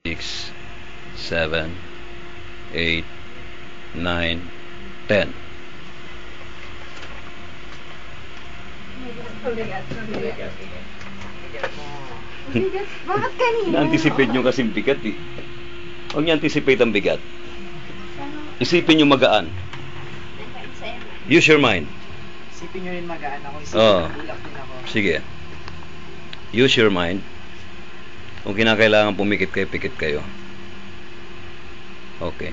6, 7, 8, 9, 10. Bakit kanina? Na-anticipate nyo kasing bigat eh. Huwag nyo anticipate ang bigat. Isipin nyo magaan. Use your mind. Isipin nyo rin magaan ako. Isipin Oo. bulak din ako. Sige. Use your mind. Kung kinakailangan pumikit kayo, pikit kayo. Okay.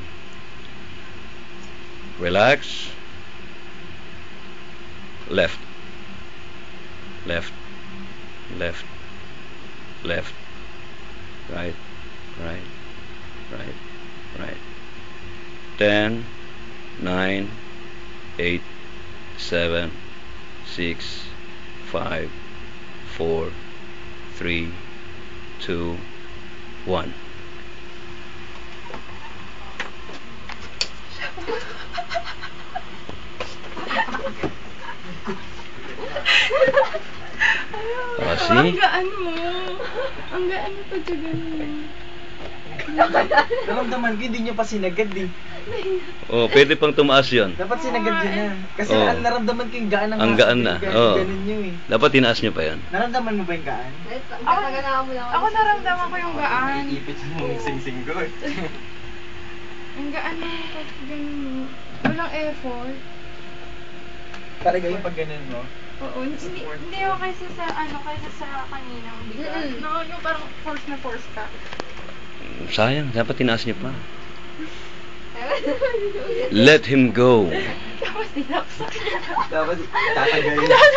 Relax. Left. Left. Left. Left. Right. Right. Right. Right. 10, 9, 8, 7, 6, 5, 4, 3, 2, 1. See? Ang gaan mo. Ang gaan mo pag ganun. Naramdaman ko, hindi nyo pa sinagad eh. Oh, pwede pang tumaas yun. Dapat sinagad yun na. Kasi Oo. ang naramdaman ko yung gaan ng Ang gaan na. Oo. Ganun nyo eh. Dapat tinaas nyo pa yan. Naramdaman mo ba yung gaan? Ako naramdaman ko yung gaan. Iipit mo yung sing-sing ko eh. Ang gaan mo pag ganun mo. Walang effort. Talaga yung pag ganun mo. Oo, hindi ako kaysa sa kaninang bigat. No, yung parang force na force ka. Sayang, dapat tinaas nyo pa. Let him go. Tapos tinaksak. Dapat tatanggalin.